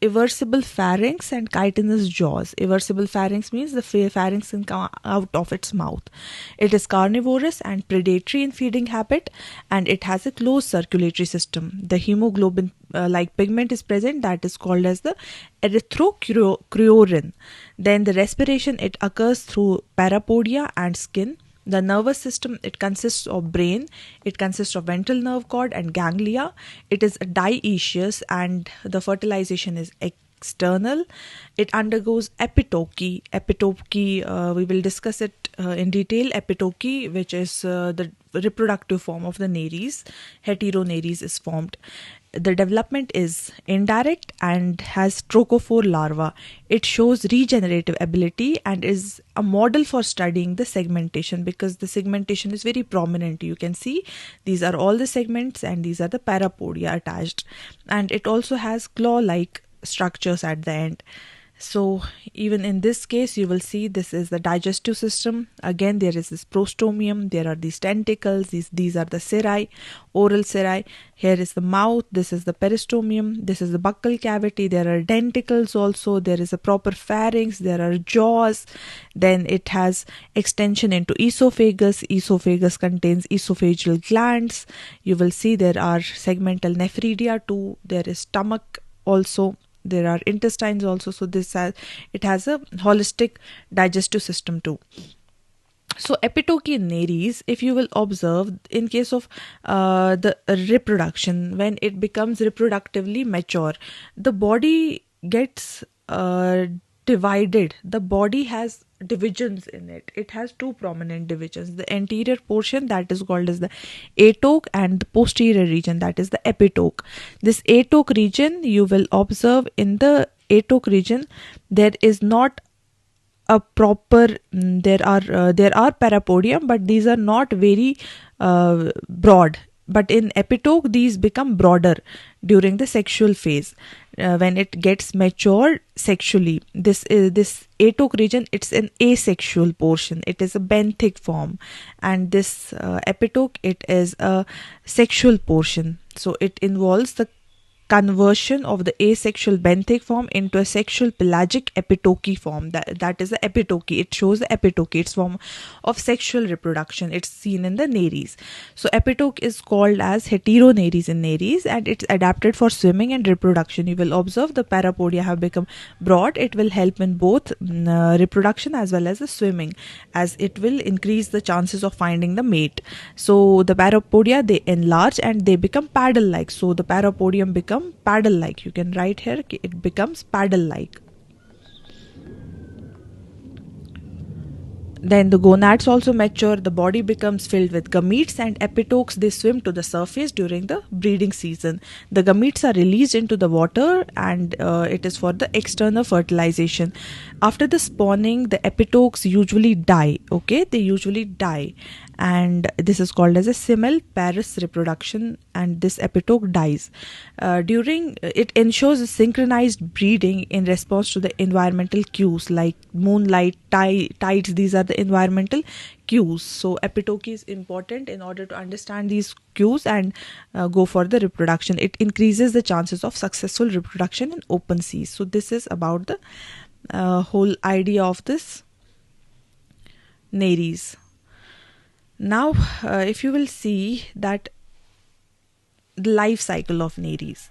eversible pharynx and chitinous jaws. Eversible pharynx means the pharynx can come out of its mouth. It is carnivorous and predatory in feeding habit, and it has a closed circulatory system. The hemoglobin like pigment is present, that is called as the erythrocreorin. Then the respiration, it occurs through parapodia and skin. The nervous system, it consists of brain, it consists of ventral nerve cord and ganglia. It is dioecious, and the fertilization is external. It undergoes epitoky. Epitoky, we will discuss it in detail. Epitoky, which is the reproductive form of the Nares, Heteronares is formed. The development is indirect and has trochophore larva. It shows regenerative ability and is a model for studying the segmentation, because the segmentation is very prominent. You can see these are all the segments, and these are the parapodia attached. And it also has claw-like structures at the end. So even in this case, you will see this is the digestive system. Again, there is this prostomium, there are these tentacles, these are the cirri, oral cirri. Here is the mouth, this is the peristomium, this is the buccal cavity, there are denticles also, there is a proper pharynx, there are jaws. Then it has extension into esophagus. Esophagus contains esophageal glands. You will see there are segmental nephridia too. There is stomach also. There are intestines also. So it has a holistic digestive system too. So epitoky in Nares, if you will observe, in case of the reproduction, when it becomes reproductively mature, the body gets divided. The body has divisions in it. It has two prominent divisions. The anterior portion, that is called as the atoke, and the posterior region, that is the epitoke. This atoke region, you will observe in the atoke region, there is not a proper, there are parapodium, but these are not very broad. But in epitoke, these become broader during the sexual phase. When it gets mature sexually, this atoke region, it's an asexual portion. It is a benthic form, and this epitoke, it is a sexual portion. So it involves the conversion of the asexual benthic form into a sexual pelagic epitoke form. That is the epitoke. It shows the epitoke. It's form of sexual reproduction. It's seen in the Nares. So epitoke is called as heteronares in Nares, and it's adapted for swimming and reproduction. You will observe the parapodia have become broad. It will help in both reproduction as well as the swimming, as it will increase the chances of finding the mate. So the parapodia, they enlarge and they become paddle like. So the parapodium become paddle like. You can write here, it becomes paddle like. Then the gonads also mature, the body becomes filled with gametes, and epitokes, they swim to the surface during the breeding season. The gametes are released into the water, and it is for the external fertilization. After the spawning, the epitokes usually die. Okay, they usually die, and this is called as a simul-parous reproduction, and this epitoke dies. During it ensures a synchronized breeding in response to the environmental cues like moonlight, tides. These are the environmental cues. So epitoke is important in order to understand these cues and go for the reproduction. It increases the chances of successful reproduction in open seas. So this is about the whole idea of this Nares. Now if you will see that the life cycle of Nares,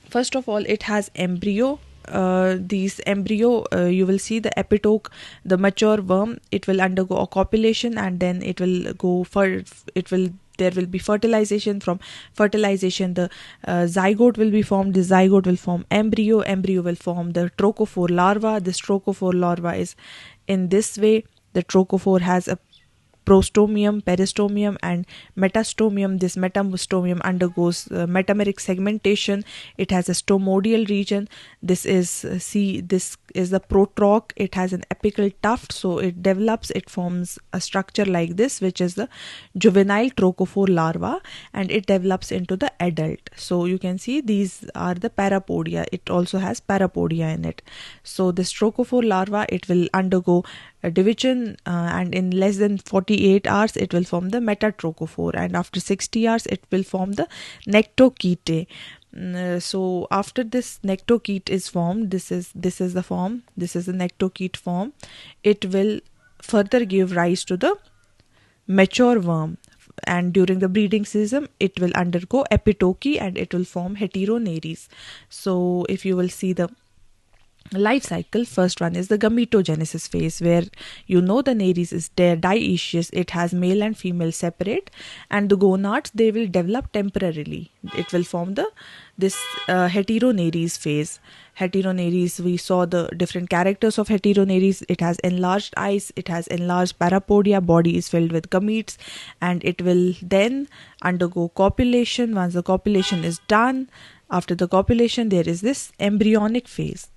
first of all, it has embryo. These embryo, you will see the epitoke, the mature worm, it will undergo a copulation, and then it will go for there will be fertilization. From fertilization, the zygote will be formed. The zygote will form embryo will form the trochophore larva. This trochophore larva is in this way. The trochophore has a prostomium, peristomium, and metastomium. This metastomium undergoes metameric segmentation. It has a stomodial region. This is this is the protroch. It has an apical tuft, so it develops. It forms a structure like this, which is the juvenile trochophore larva, and it develops into the adult. So you can see these are the parapodia. It also has parapodia in it. So this trochophore larva, it will undergo a division, and in less than 48 hours it will form the metatrochophore, and after 60 hours it will form the nectokete. So after this nectokete is formed, this is the form, this is the nectokete form. It will further give rise to the mature worm, and during the breeding season it will undergo epitoke and it will form heteronares. So if you will see the life cycle, first one is the gametogenesis phase, where the Nares is dioecious. It has male and female separate, and the gonads, they will develop temporarily. It will form this heteronares phase. Heteronares, we saw the different characters of heteronares. It has enlarged eyes, it has enlarged parapodia, body is filled with gametes, and it will then undergo copulation. Once the copulation is done, after the copulation there is this embryonic phase.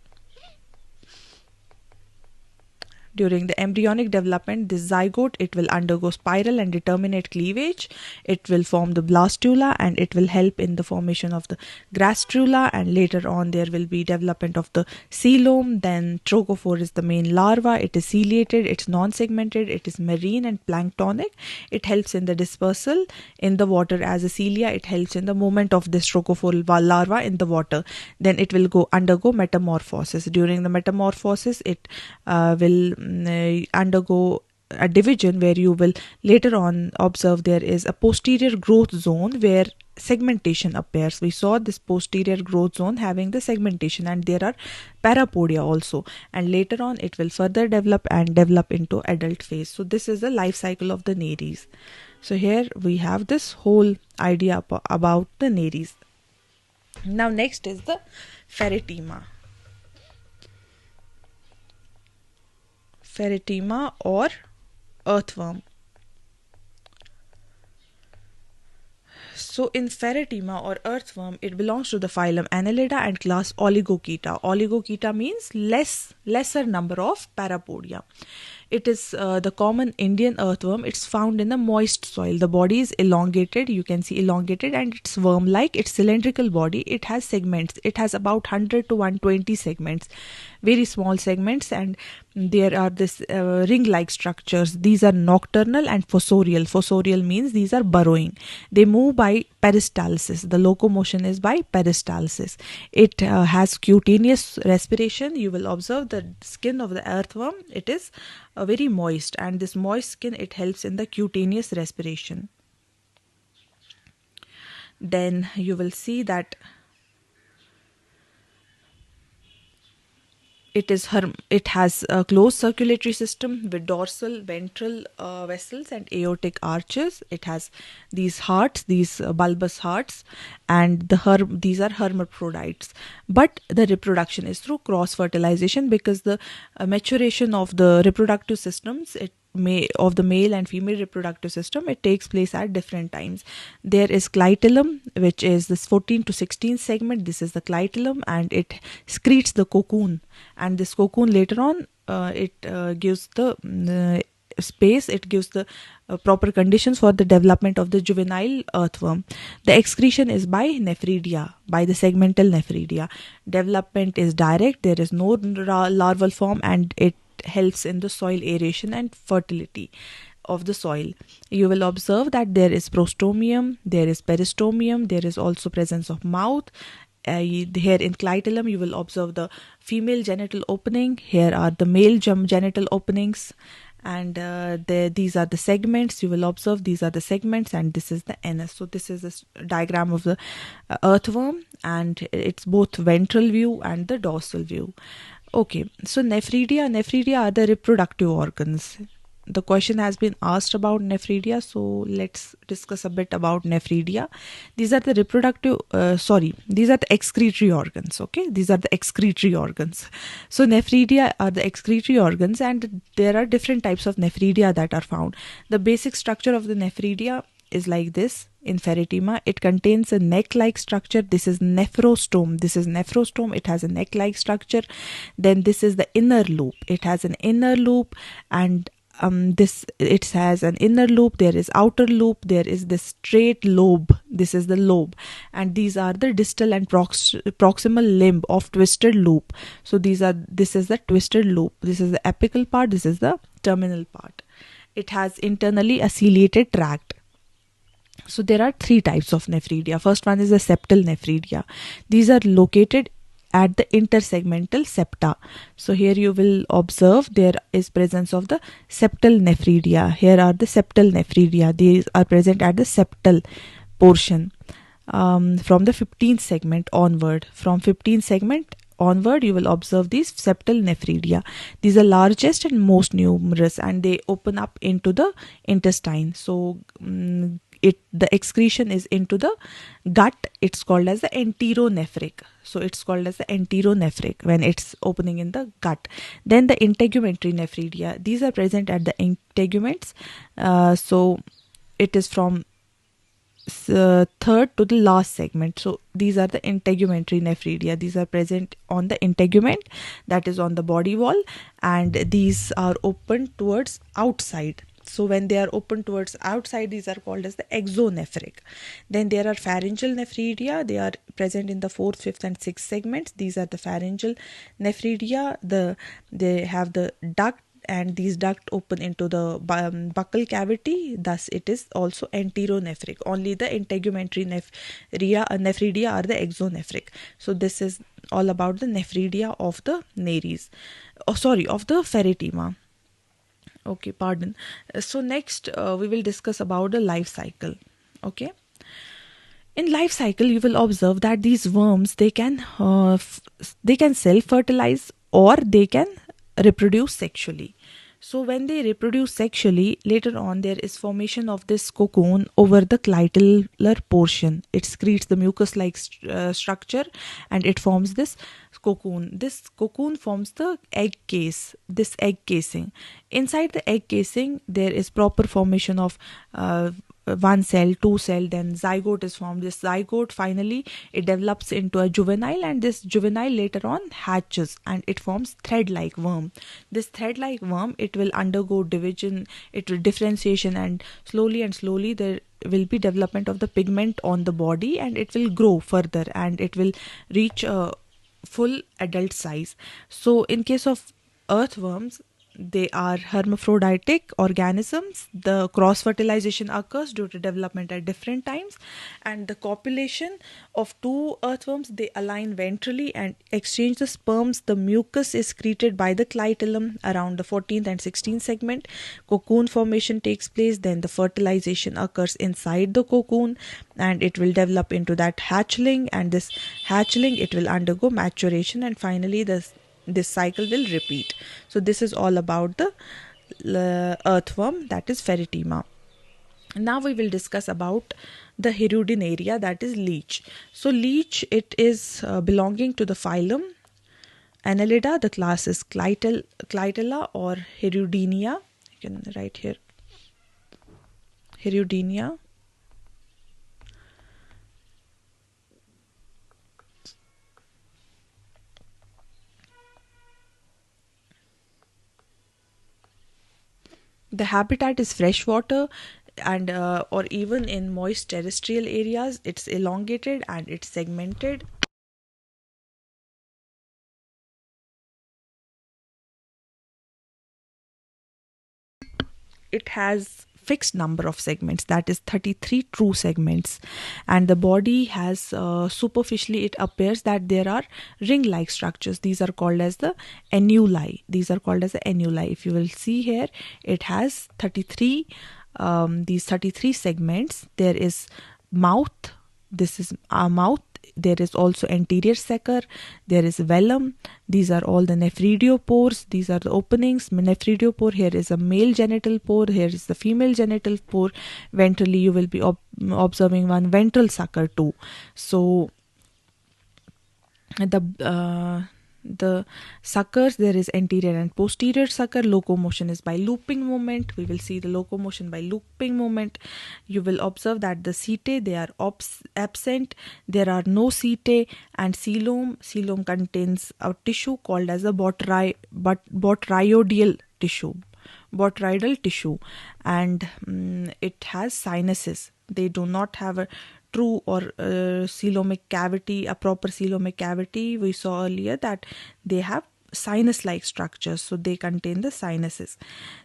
During the embryonic development, this zygote, it will undergo spiral and determinate cleavage. It will form the blastula, and it will help in the formation of the gastrula, and later on there will be development of the coelom. Then trochophore is the main larva. It is ciliated, it's non-segmented, it is marine and planktonic. It helps in the dispersal in the water as a cilia. It helps in the movement of this trochophore larva in the water. Then it will undergo metamorphosis. During the metamorphosis, it will undergo a division, where you will later on observe there is a posterior growth zone where segmentation appears. We saw this posterior growth zone having the segmentation, and there are parapodia also, and later on it will further develop into adult phase. So this is the life cycle of the Nares. So here we have this whole idea about the Nares. Now next is the Pheretima. Pheretima or earthworm. So in Pheretima or earthworm, it belongs to the phylum Annelida and class Oligochaeta. Oligochaeta means lesser number of parapodia. It is the common Indian earthworm. It's found in the moist soil. The body is elongated. You can see elongated, and it's worm-like. It's cylindrical body. It has segments. It has about 100 to 120 segments, very small segments, and there are this ring-like structures. These are nocturnal and fossorial. Fossorial means these are burrowing. They move by peristalsis. The locomotion is by peristalsis. It has cutaneous respiration. You will observe the skin of the earthworm. It is very moist, and this moist skin, it helps in the cutaneous respiration. Then you will see that it has a closed circulatory system with dorsal, ventral vessels and aortic arches. It has these hearts, these bulbous hearts, and these are hermaphrodites. But the reproduction is through cross fertilization, because the maturation of the reproductive systems, of the male and female reproductive system, it takes place at different times. There is clitellum, which is this 14 to 16 segment. This is the clitellum, and it secretes the cocoon, and this cocoon later on it gives the space, it gives the proper conditions for the development of the juvenile earthworm. The excretion is by nephridia, by the segmental nephridia. Development is direct. There is no larval form, and it helps in the soil aeration and fertility of the soil. You will observe that there is prostomium, there is peristomium, there is also presence of mouth. Here in clitellum you will observe the female genital opening. Here are the male genital openings, and these are the segments. You will observe these are the segments, and this is the anus. So this is a diagram of the earthworm, and it's both ventral view and the dorsal view. Okay, so nephridia are the reproductive organs. The question has been asked about nephridia, so let's discuss a bit about nephridia. These are the these are the excretory organs. Okay, these are the excretory organs. So nephridia are the excretory organs, and there are different types of nephridia that are found. The basic structure of the nephridia is like this. In Pheretima, it contains a neck-like structure. This is nephrostome. It has a neck-like structure. Then this is the inner loop. It has an inner loop, and it has an inner loop. There is outer loop. There is the straight lobe. This is the lobe, and these are the distal and proximal limb of twisted loop. So this is the twisted loop. This is the apical part. This is the terminal part. It has internally a ciliated tract. So there are three types of nephridia. First one is the septal nephridia. These are located at the intersegmental septa. So here you will observe there is presence of the septal nephridia. Here are the septal nephridia. These are present at the septal portion from the 15th segment onward. From 15th segment onward, you will observe these septal nephridia. These are largest and most numerous, and they open up into the intestine. So the excretion is into the gut. It's called as the enteronephric. So it's called as the enteronephric when it's opening in the gut. Then the integumentary nephridia. These are present at the integuments. So it is from third to the last segment. So these are the integumentary nephridia. These are present on the integument, that is on the body wall, and these are open towards outside. So when they are open towards outside, these are called as the exonephric. Then there are pharyngeal nephridia. They are present in the 4th, 5th and 6th segments. These are the pharyngeal nephridia. They have the duct, and these duct open into the buccal cavity. Thus it is also enteronephric. Only the integumentary nephridia are the exonephric. So this is all about the nephridia of the nares. Of the Pheretima. Okay, pardon. So next we will discuss about the life cycle. Okay. In life cycle, you will observe that these worms, they can self-fertilize, or they can reproduce sexually. So when they reproduce sexually, later on there is formation of this cocoon over the clitellar portion. It secretes the mucus-like structure, and it forms this cocoon. This cocoon forms the egg case, this egg casing. Inside the egg casing, there is proper formation of one cell, two cell, then zygote is formed. This zygote finally it develops into a juvenile, and this juvenile later on hatches and it forms thread-like worm. This thread-like worm, it will undergo division, it will differentiation, and slowly there will be development of the pigment on the body, and it will grow further and it will reach a full adult size. So in case of earthworms, they are hermaphroditic organisms. The cross fertilization occurs due to development at different times, and the copulation of two earthworms, they align ventrally and exchange the sperms. The mucus is secreted by the clitellum around the 14th and 16th segment. Cocoon formation takes place, then the fertilization occurs inside the cocoon, and it will develop into that hatchling, and this hatchling it will undergo maturation, and finally this cycle will repeat. So this is all about the earthworm, that is Pheretima. Now we will discuss about the Hirudinaria, that is leech. So leech, it is belonging to the phylum Annelida. The class is Clitella or Hirudinia. You can write here Hirudinia. The habitat is freshwater, and or even in moist terrestrial areas. It's elongated and it's segmented. It has fixed number of segments, that is 33 true segments, and the body has superficially it appears that there are ring like structures. These are called as the annuli. If you will see here, it has 33 these 33 segments. There is mouth, this is our mouth. There is also anterior sucker, there is velum. These are all the nephridiopores. These are the openings. Nephridiopore, here is a male genital pore, here is the female genital pore. Ventrally you will be observing one ventral sucker too. So the suckers, there is anterior and posterior sucker. Locomotion is by looping movement. We will see the locomotion by looping movement. You will observe that the setae, they are absent. There are no setae. And coelom contains a tissue called as a botryoidal tissue, and it has sinuses. They do not have a true or coelomic cavity, a proper coelomic cavity. We saw earlier that they have sinus like structures, so they contain the sinuses.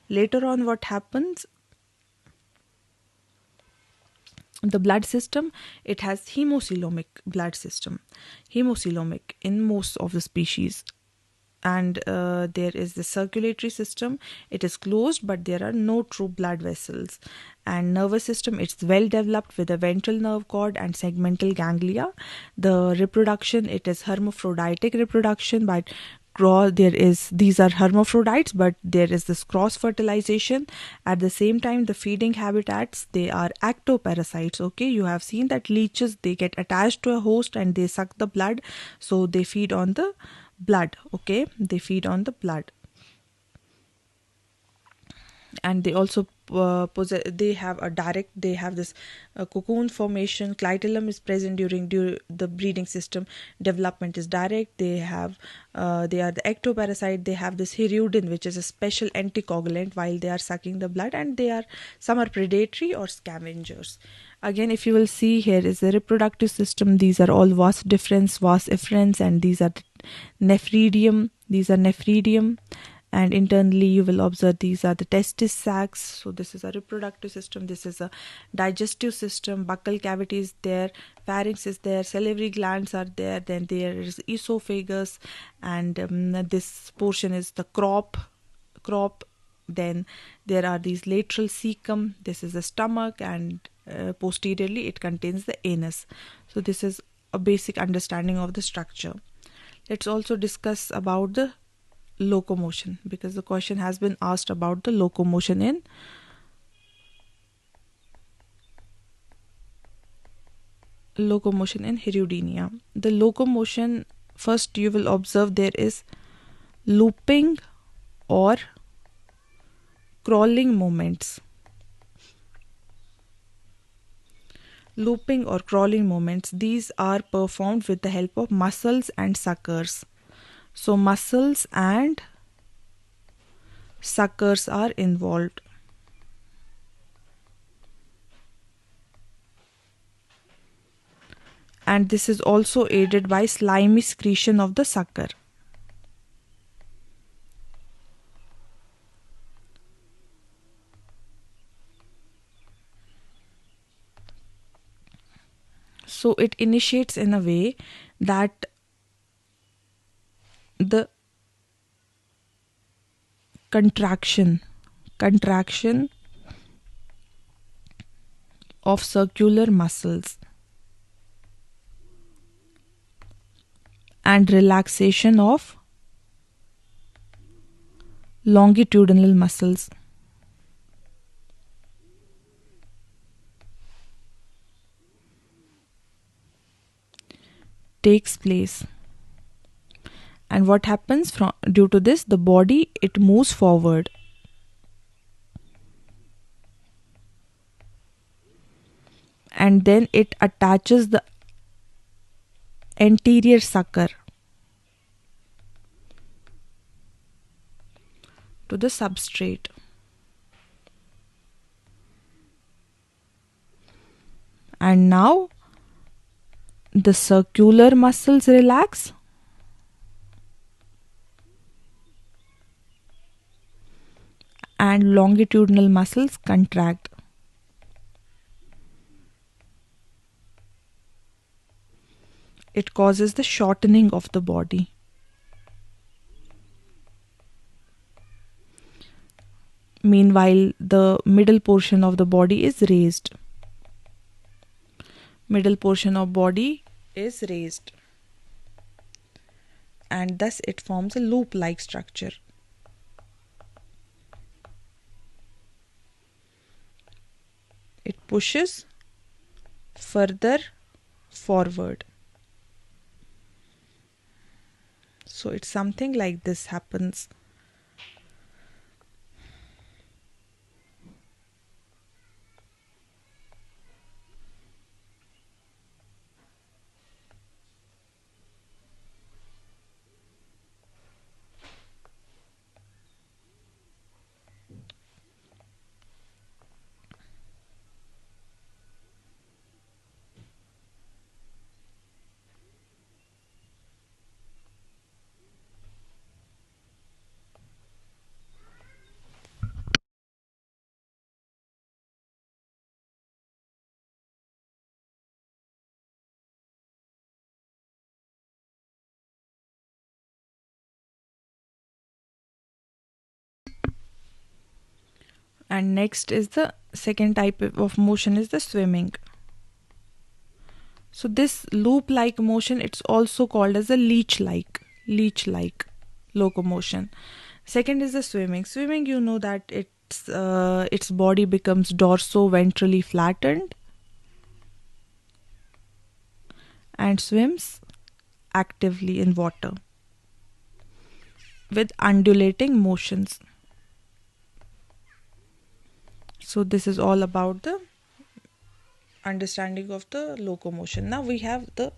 Later on, what happens, the blood system, it has hemocoelomic blood system, hemocoelomic in most of the species. And there is the circulatory system, it is closed, but there are no true blood vessels. And nervous system, it's well developed with a ventral nerve cord and segmental ganglia. The reproduction, it is hermaphroditic reproduction, but these are hermaphrodites, but there is this cross fertilization. At the same time, the feeding habitats, they are ectoparasites. Okay, you have seen that leeches, they get attached to a host and they suck the blood, so they feed on the blood. Okay, they feed on the blood, and they also they have this cocoon formation. Clitellum is present during the breeding system. Development is direct. They are the ectoparasite. They have this hirudin, which is a special anticoagulant while they are sucking the blood, and some are predatory or scavengers. Again, if you will see, here is the reproductive system. These are all vas deferens, vas efferents, and these are nephridium. And internally you will observe these are the testis sacs. So this is a reproductive system. This is a digestive system. Buccal cavity is there, pharynx is there, salivary glands are there, then there is esophagus, and this portion is the crop. Then there are these lateral cecum. This is the stomach, and posteriorly it contains the anus. So this is a basic understanding of the structure. Let's also discuss about the locomotion, because the question has been asked about the locomotion in Hirudinia. The locomotion, first you will observe there is looping or crawling movements. Looping or crawling movements, these are performed with the help of muscles and suckers. So muscles and suckers are involved. And this is also aided by slimy secretion of the sucker. So it initiates in a way that the contraction of circular muscles and relaxation of longitudinal muscles. Takes place. And what happens due to this? The body, it moves forward. And then it attaches the anterior sucker to the substrate. And now the circular muscles relax and longitudinal muscles contract. It causes the shortening of the body. Meanwhile, the middle portion of the body is raised. Middle portion of body is raised. And thus it forms a loop-like structure. It pushes further forward. So it's something like this happens. And next is the second type of motion is the swimming. So this loop-like motion, it's also called as a leech-like locomotion. Second is the swimming. Swimming, you know that its body becomes dorso-ventrally flattened and swims actively in water with undulating motions. So this is all about the understanding of the locomotion. Now we have the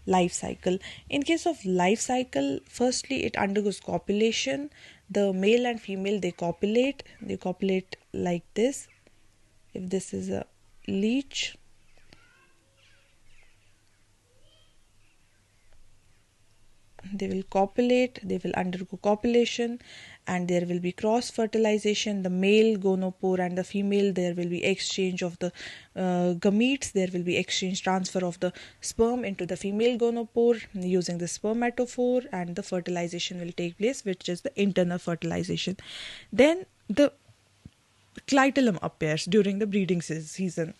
life cycle. In case of life cycle, firstly it undergoes copulation. The male and female, they copulate like this. If this is a leech, they will copulate, they will undergo copulation, and there will be cross fertilization. The male gonopore and the female, there will be exchange of the gametes, there will be exchange transfer of the sperm into the female gonopore using the spermatophore, and the fertilization will take place, which is the internal fertilization. Then the clitellum appears during the breeding season.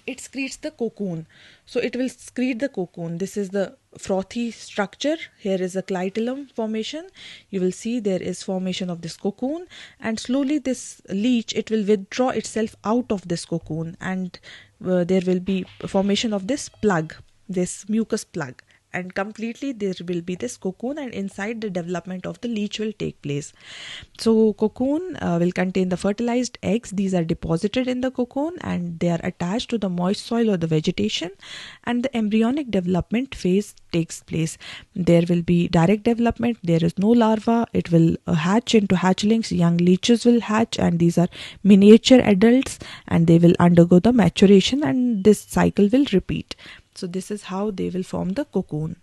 It secretes the cocoon. So it will secrete the cocoon. This is the frothy structure. Here is a clitellum formation. You will see there is formation of this cocoon, and slowly this leech, it will withdraw itself out of this cocoon, and there will be formation of this plug, this mucus plug, and completely there will be this cocoon, and inside the development of the leech will take place. So cocoon will contain the fertilized eggs. These are deposited in the cocoon and they are attached to the moist soil or the vegetation, and the embryonic development phase takes place. There will be direct development. There is no larva. It will hatch into hatchlings. Young leeches will hatch, and these are miniature adults, and they will undergo the maturation, and this cycle will repeat. So this is how they will form the cocoon.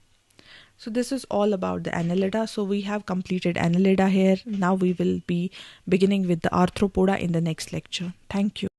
So this is all about the Annelida. So we have completed Annelida here. Now we will be beginning with the Arthropoda in the next lecture. Thank you.